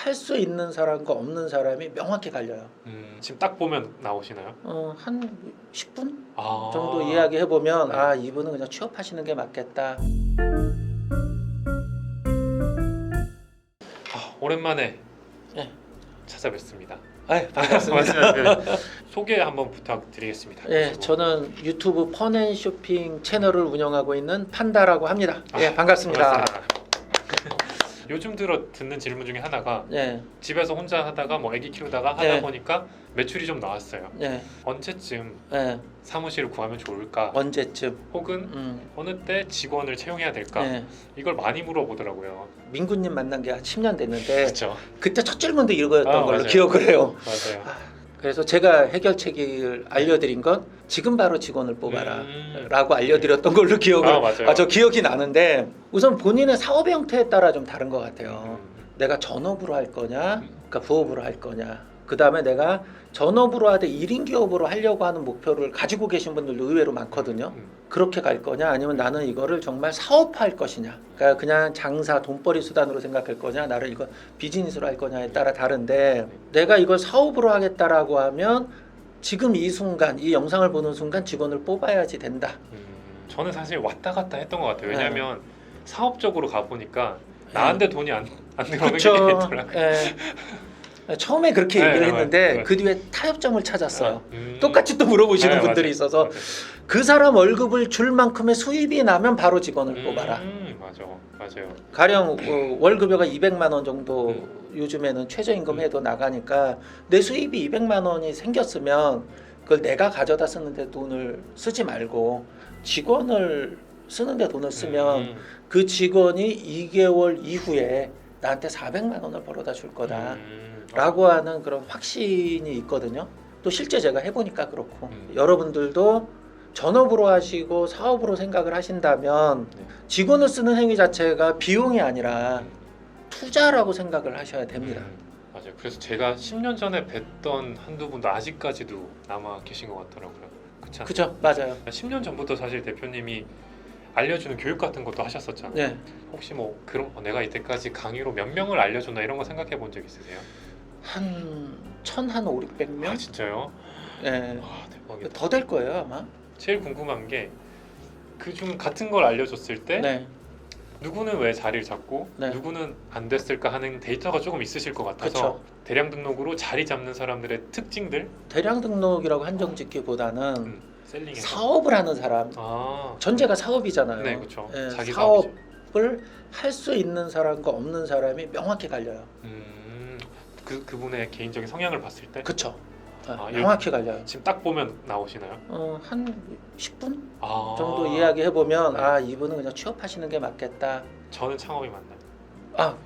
할 수 있는 사람과 없는 사람이 명확히 갈려요. 지금 딱 보면 나오시나요? 한 10분 아. 정도 이야기해 보면 네. 이분은 그냥 취업하시는 게 맞겠다. 오랜만에 네. 찾아뵙습니다. 반갑습니다. 소개 한번 부탁드리겠습니다. 예, 저는 유튜브 펀앤쇼핑 채널을 운영하고 있는 판다라고 합니다. 예, 반갑습니다. 요즘 들어 듣는 질문 중에 하나가 예, 집에서 혼자 하다가 뭐 아기 키우다가 하다 네. 보니까 매출이 좀 나왔어요. 예, 언제쯤 예. 사무실을 구하면 좋을까? 언제쯤? 혹은 어느 때 직원을 채용해야 될까? 예. 이걸 많이 물어보더라고요. 민구님 만난 게 한 10년 됐는데 그렇죠. 그때 첫 질문도 이거였던 걸로 맞아요. 기억을 해요. 맞아요. 그래서 제가 해결책을 알려드린 건 지금 바로 직원을 뽑아라 라고 알려드렸던 걸로 기억을 맞아요. 저 기억이 나는데 우선 본인의 사업의 형태에 따라 좀 다른 것 같아요. 음. 내가 전업으로 할 거냐 그러니까 부업으로 할 거냐 그 다음에 내가 전업으로 하되 1인 기업으로 하려고 하는 목표를 가지고 계신 분들도 의외로 많거든요. 그렇게 갈 거냐 아니면 나는 이거를 정말 사업화할 것이냐 그러니까 그냥 장사 돈벌이 수단으로 생각할 거냐 나를 이거 비즈니스로 할 거냐에 따라 다른데 내가 이걸 사업으로 하겠다라고 하면 지금 이 순간 이 영상을 보는 순간 직원을 뽑아야지 된다. 저는 사실 왔다 갔다 했던 것 같아요. 왜냐하면 사업적으로 가보니까 나한테 돈이 안 들어오는 게 그쵸. 있더라고요. 처음에 그렇게 네, 얘기를 네, 했는데 네. 그 뒤에 타협점을 찾았어요. 음. 똑같이 또 물어보시는 네, 분들이 맞아요. 있어서 맞아요. 그 사람 월급을 줄 만큼의 수입이 나면 바로 직원을 뽑아라. 맞아요. 가령 월급여가 200만 원 정도 요즘에는 최저임금 해도 나가니까 내 수입이 200만 원이 생겼으면 그걸 내가 가져다 쓰는데 돈을 쓰지 말고 직원을 쓰는데 돈을 쓰면 그 직원이 2개월 이후에 나한테 400만 원을 벌어다 줄 거다 라고 하는 그런 확신이 있거든요. 또 실제 제가 해보니까 그렇고 여러분들도 전업으로 하시고 사업으로 생각을 하신다면 직원을 쓰는 행위 자체가 비용이 아니라 투자라고 생각을 하셔야 됩니다. 맞아요. 그래서 제가 10년 전에 뵀던 한두 분도 아직까지도 남아 계신 것 같더라고요. 그렇지 않나요? 그죠? 맞아요. 10년 전부터 사실 대표님이 알려주는 교육 같은 것도 하셨었잖아요. 네. 혹시 뭐 그런 내가 이때까지 강의로 몇 명을 알려줬나 이런 거 생각해 본 적 있으세요? 한 500명? 진짜요? 네. 대박이다. 더 될 거예요 아마. 제일 궁금한 게 그중 같은 걸 알려줬을 때 네. 누구는 왜 자리를 잡고 네. 누구는 안 됐을까 하는 데이터가 조금 있으실 것 같아서 그쵸. 대량 등록으로 자리 잡는 사람들의 특징들 대량 등록이라고 한정짓기보다는 셀링에서 사업을 하는 사람 전제가 사업이잖아요. 네, 그렇죠. 예, 자기 사업이죠. 사업을 할 수 있는 사람과 없는 사람이 명확히 갈려요. 그분의 개인적인 성향을 봤을 때 그렇죠. 아, 명확히 갈려요. 지금 딱 보면 나오시나요? 한 10분 아, 정도 이야기해 보면 네. 이분은 그냥 취업하시는 게 맞겠다. 저는 창업이 맞나요?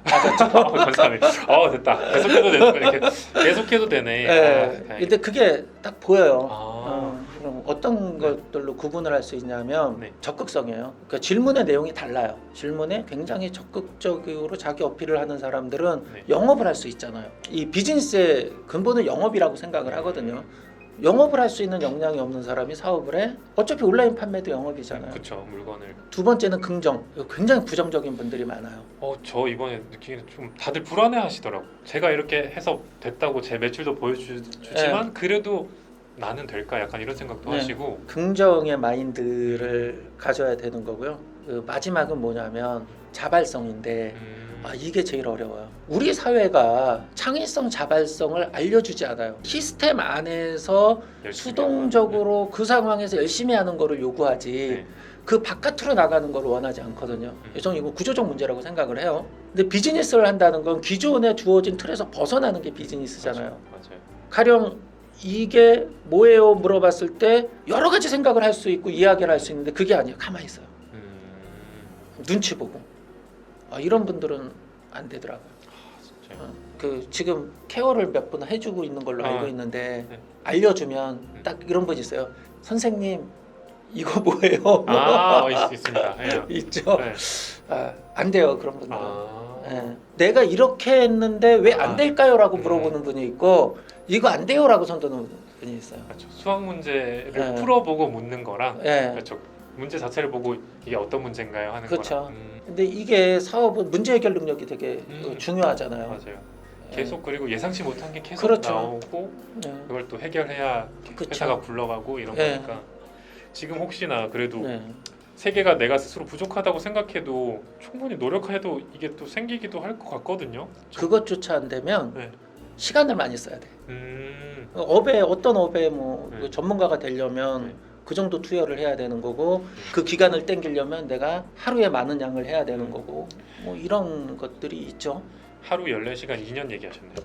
맞았죠. 감사합니다. 됐다. 계속해도 되는 이렇게 계속해도 되네. 네. 근데 그게 딱 보여요. 아. 그럼 어떤 것들로 구분을 할 수 있냐면 네. 적극성이에요. 그러니까 질문의 내용이 달라요. 질문에 굉장히 적극적으로 자기 어필을 하는 사람들은 네. 영업을 할 수 있잖아요. 이 비즈니스의 근본은 영업이라고 생각을 하거든요. 영업을 할 수 있는 역량이 없는 사람이 사업을 해? 어차피 온라인 판매도 영업이잖아요. 그렇죠. 물건을. 두 번째는 긍정. 굉장히 부정적인 분들이 많아요. 저 이번에 느끼기는 좀 다들 불안해하시더라고. 제가 이렇게 해서 됐다고 제 매출도 보여주지만 그래도 나는 될까? 약간 이런 생각도 네. 하시고. 긍정의 마인드를 가져야 되는 거고요. 그 마지막은 뭐냐면 자발성인데 이게 제일 어려워요. 우리 사회가 창의성, 자발성을 알려주지 않아요. 시스템 안에서 수동적으로 그 상황에서 열심히 하는 거를 요구하지 네. 그 바깥으로 나가는 걸 원하지 않거든요. 저는 이거 구조적 문제라고 생각을 해요. 근데 비즈니스를 한다는 건 기존에 주어진 틀에서 벗어나는 게 비즈니스잖아요. 맞아요. 가령 이게 뭐예요 물어봤을 때 여러 가지 생각을 할 수 있고 이야기를 할 수 있는데 그게 아니에요. 가만히 있어요. 눈치 보고 이런 분들은 안 되더라고요. 진짜요? 그 지금 케어를 몇 분 해주고 있는 걸로 알고 있는데 네. 알려주면 딱 이런 분 있어요. 선생님 이거 뭐예요? 있습니다. 네. 있죠. 네. 안 돼요 그런 분들은. 예. 내가 이렇게 했는데 왜 안 될까요?라고 물어보는 분이 있고 이거 안 돼요라고 선도는 분이 있어요. 그렇죠. 수학 문제를 네. 풀어보고 묻는 거랑 예. 그렇죠. 문제 자체를 보고 이게 어떤 문제인가요 하는 그렇죠. 거랑. 근데 이게 사업은 문제 해결 능력이 되게 중요하잖아요. 맞아요. 계속 그리고 예상치 못한 게 계속 그렇죠. 나오고 네. 그걸 또 해결해야 그쵸. 회사가 굴러가고 이런 네. 거니까 지금 혹시나 그래도 네. 세계가 내가 스스로 부족하다고 생각해도 충분히 노력해도 이게 또 생기기도 할 것 같거든요. 그것조차 안 되면 네. 시간을 많이 써야 돼. 음, 어떤 업에 뭐 네. 그 전문가가 되려면 네. 그 정도 투여를 해야 되는 거고 그 기간을 땡기려면 내가 하루에 많은 양을 해야 되는 거고 뭐 이런 것들이 있죠. 하루 14시간 2년 얘기하셨네요.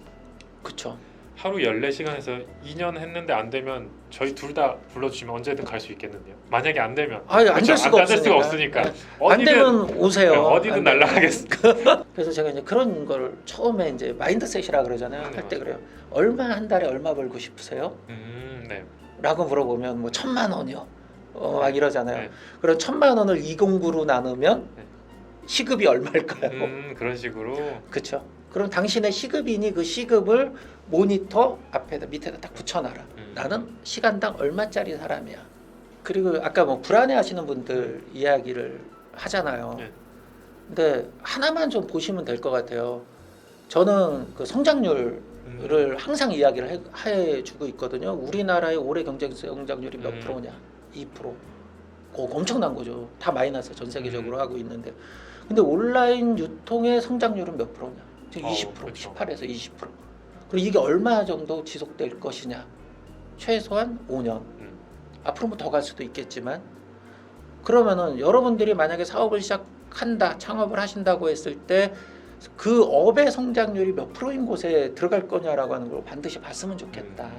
그렇죠. 하루 14시간에서 2년 했는데 안 되면 저희 둘 다 불러주시면 언제든 갈 수 있겠는데요. 만약에 안 되면 아니 그렇죠? 안될 수가 안 될 수가 없으니까. 없으니까 안 되면 오세요. 네, 어디든 안 되면. 날아가겠습니다. 그래서 제가 이제 그런 걸 처음에 이제 마인드셋이라 그러잖아요. 네, 할 때 맞아요. 그래요. 얼마 한 달에 얼마 벌고 싶으세요? 네. 라고 물어보면 뭐 1,000,000원이요. 막 이러잖아요. 네. 그럼 1,000,000원을 2공구로 나누면 네. 시급이 얼마일까요? 그런 식으로 그렇죠. 그럼 당신의 시급이니 그 시급을 모니터 앞에다 밑에다 딱 붙여놔라. 나는 시간당 얼마짜리 사람이야. 그리고 아까 뭐 불안해하시는 분들 이야기를 하잖아요. 네. 근데 하나만 좀 보시면 될 것 같아요. 저는 그 성장률을 항상 이야기를 해주고 있거든요. 우리나라의 올해 경제 성장률이 몇 음. 프로냐? 2%. 그거 엄청난 거죠. 다 마이너스 전 세계적으로 하고 있는데. 근데 온라인 유통의 성장률은 몇 프로냐? 지금 20%, 그렇죠. 18에서 20%. 그리고 이게 얼마 정도 지속될 것이냐? 최소한 5년. 앞으로 뭐 더 갈 수도 있겠지만 그러면은 여러분들이 만약에 사업을 시작한다, 창업을 하신다고 했을 때 그 업의 성장률이 몇 프로인 곳에 들어갈 거냐라고 하는 걸 반드시 봤으면 좋겠다.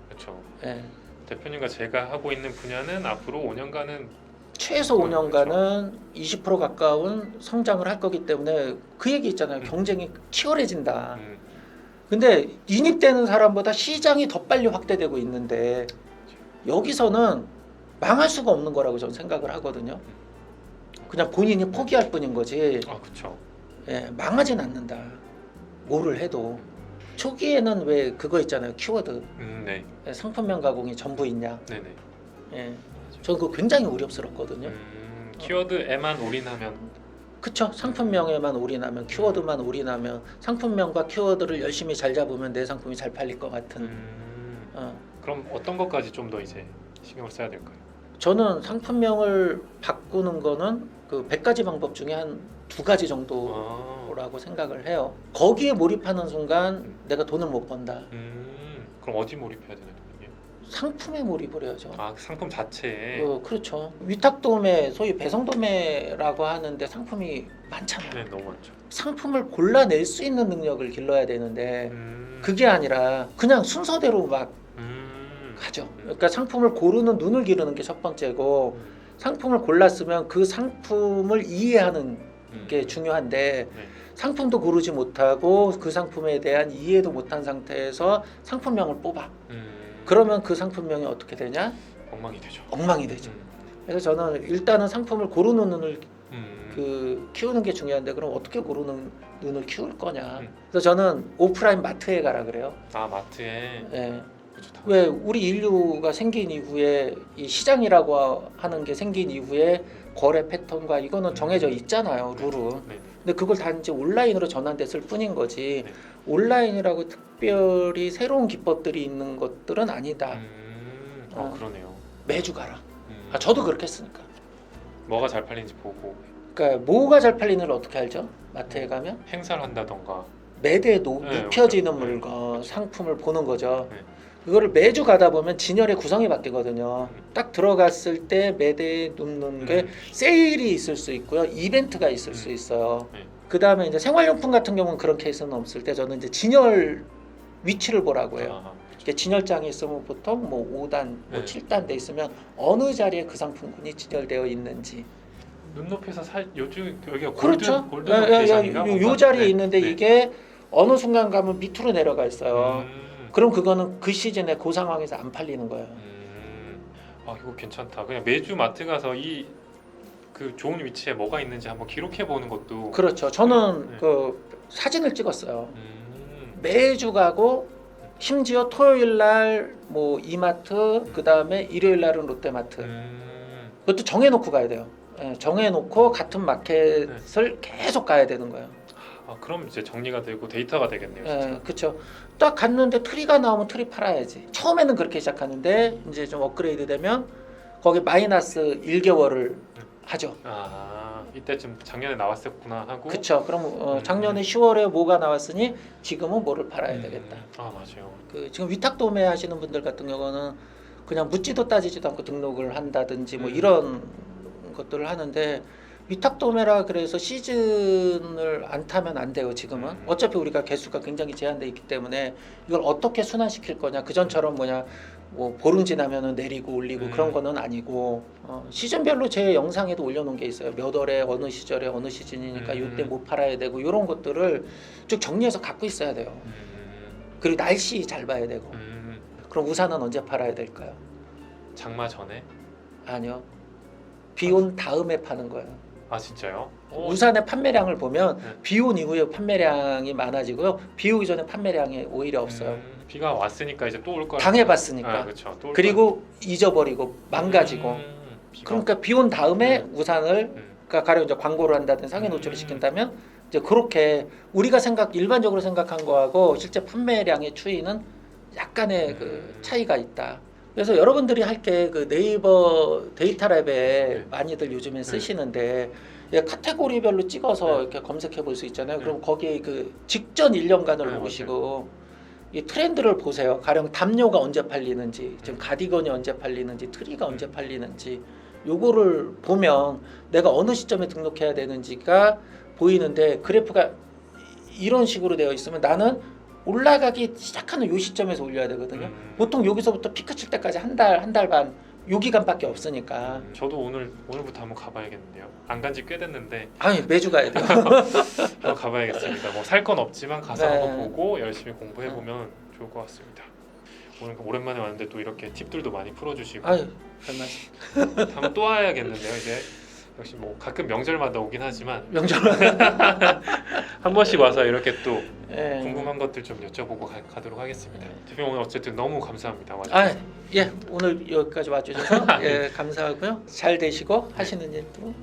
그렇죠. 예. 대표님과 제가 하고 있는 분야는 앞으로 5년간은 최소 5년간은 20% 가까운 성장을 할 거기 때문에 그 얘기 있잖아요. 경쟁이 치열해진다. 근데 인입되는 사람보다 시장이 더 빨리 확대되고 있는데 여기서는 망할 수가 없는 거라고 저는 생각을 하거든요. 그냥 본인이 포기할 뿐인 거지. 그렇죠. 예, 망하진 않는다. 뭐를 해도 초기에는 왜 그거 있잖아요. 키워드 네. 상품명 가공이 전부 있냐. 네네. 예, 저는 그거 굉장히 우려스럽거든요. 키워드에만 올인하면 그쵸. 상품명에만 올인하면 키워드만 올인하면 상품명과 키워드를 열심히 잘 잡으면 내 상품이 잘 팔릴 것 같은. 그럼 어떤 것까지 좀 더 이제 신경을 써야 될까요? 저는 상품명을 바꾸는 거는 그 100가지 방법 중에 한 2가지 정도라고 생각을 해요. 거기에 몰입하는 순간 내가 돈을 못 번다. 그럼 어디 몰입해야 되나요? 상품에 몰입을 해야죠. 상품 자체에. 그렇죠. 위탁도매, 소위 배송도매라고 하는데 상품이 많잖아요. 네, 너무 많죠. 상품을 골라낼 수 있는 능력을 길러야 되는데 그게 아니라 그냥 순서대로 막 가죠. 그러니까 상품을 고르는 눈을 기르는 게 첫 번째고 상품을 골랐으면 그 상품을 이해하는 게 중요한데 상품도 고르지 못하고 그 상품에 대한 이해도 못한 상태에서 상품명을 뽑아. 그러면 그 상품명이 어떻게 되냐? 엉망이 되죠. 엉망이 되죠. 그래서 저는 일단은 상품을 고르는 눈을 키우는 게 중요한데 그럼 어떻게 고르는 눈을 키울 거냐? 그래서 저는 오프라인 마트에 가라 그래요. 마트에. 네. 왜 우리 인류가 생긴 이후에 이 시장이라고 하는 게 생긴 이후에 거래 패턴과 이거는 정해져 있잖아요, 룰은. 근데 그걸 단지 온라인으로 전환됐을 뿐인 거지. 온라인이라고 특별히 새로운 기법들이 있는 것들은 아니다. 그러네요. 매주 가라. 저도 그렇게 했으니까. 뭐가 잘 팔리는지 보고. 그러니까 뭐가 잘 팔리는 걸 어떻게 알죠? 마트에 가면 행사를 한다던가. 매대에 네, 눕혀지는 맞죠. 물건, 상품을 보는 거죠. 네. 그거를 매주 가다 보면 진열의 구성이 바뀌거든요. 딱 들어갔을 때 매대에 눕는 게 세일이 있을 수 있고요, 이벤트가 있을 수 있어요. 그 다음에 이제 생활용품 같은 경우는 그런 케이스는 없을 때 저는 이제 진열 위치를 보라고 해요. 이게 진열장이 있으면 보통 뭐 5단, 뭐 7단 돼 있으면 어느 자리에 그 상품군이 진열되어 있는지. 눈높이에서 요즘 여기가 그렇죠. 골든 옵티션인가? 요 자리에 있는데 이게 어느 순간 가면 밑으로 내려가 있어요. 그럼 그거는 그 시즌에 그 상황에서 안 팔리는 거예요. 이거 괜찮다. 그냥 매주 마트 가서 그 좋은 위치에 뭐가 있는지 한번 기록해 보는 것도. 그렇죠. 저는 그 사진을 찍었어요. 매주 가고 심지어 토요일 날 뭐 이마트, 그 다음에 일요일 날은 롯데마트. 그것도 정해놓고 가야 돼요. 정해놓고 같은 마켓을 계속 가야 되는 거예요. 아, 그럼 이제 정리가 되고 데이터가 되겠네요. 진짜. 예, 그렇죠. 딱 갔는데 트리가 나오면 트리 팔아야지. 처음에는 그렇게 시작하는데 이제 좀 업그레이드 되면 거기 마이너스 1개월을 하죠. 아, 이때쯤 작년에 나왔었구나 하고. 그렇죠. 그럼 작년에 10월에 뭐가 나왔으니 지금은 뭐를 팔아야 되겠다. 아, 맞아요. 그 지금 위탁 도매 하시는 분들 같은 경우는 그냥 묻지도 따지지도 않고 등록을 한다든지 뭐 이런 것들을 하는데 위탁 도매라 그래서 시즌을 안 타면 안 돼요. 지금은 어차피 우리가 개수가 굉장히 제한돼 있기 때문에 이걸 어떻게 순환시킬 거냐. 그 전처럼 뭐냐 뭐 보름 지나면은 내리고 올리고 그런 거는 아니고 시즌별로 제 영상에도 올려놓은 게 있어요. 몇 월에 어느 시절에 어느 시즌이니까 이때 못 팔아야 되고 이런 것들을 쭉 정리해서 갖고 있어야 돼요. 그리고 날씨 잘 봐야 되고. 그럼 우산은 언제 팔아야 될까요? 장마 전에? 아니요. 비 온 다음에 파는 거예요. 아, 진짜요? 우산의 판매량을 보면 네. 비 온 이후에 판매량이 많아지고요. 비 오기 전에 판매량이 오히려 없어요. 비가 왔으니까 이제 또 올 거라. 당해봤으니까. 아, 그렇죠. 또 올 그리고 잊어버리고 망가지고. 비가 그러니까 비 온 다음에 우산을 그러니까 가령 이제 광고를 한다든 상해 노출을 시킨다면 이제 그렇게 우리가 일반적으로 생각한 거하고 실제 판매량의 추이는 약간의 그 차이가 있다. 그래서 여러분들이 할 게 그 네이버 데이터랩에 많이들 요즘에 쓰시는데 카테고리별로 찍어서 이렇게 검색해 볼 수 있잖아요. 그럼 거기에 그 직전 1년간을 보시고 이 트렌드를 보세요. 가령 담요가 언제 팔리는지, 지금 가디건이 언제 팔리는지, 트리가 언제 팔리는지 요거를 보면 내가 어느 시점에 등록해야 되는지가 보이는데 그래프가 이런 식으로 되어 있으면 나는 올라가기 시작하는 요 시점에서 올려야 되거든요. 보통 여기서부터 피크 칠 때까지 한 달 반 요 기간밖에 없으니까. 저도 오늘부터 한번 가봐야겠는데요. 안 간 지 꽤 됐는데. 아니 매주 가야 돼요. 한번 가봐야겠습니다. 뭐 살 건 없지만 가서 네. 한번 보고 열심히 공부해 보면 좋을 것 같습니다. 오늘 오랜만에 왔는데 또 이렇게 팁들도 많이 풀어주시고. 아유 별 말씀. 한번 또 와야겠는데요. 이제 역시 뭐 가끔 명절마다 오긴 하지만 명절은 한 번씩 와서 이렇게 또 예. 궁금한 것들 좀 여쭤보고 가도록 하겠습니다. 대표님 오늘 어쨌든 너무 감사합니다. 아, 예 오늘 여기까지 와주셔서 예 감사하고요. 잘 되시고 하시는 일도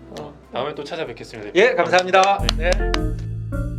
다음에 또 찾아뵙겠습니다. 예 감사합니다. 네. 네.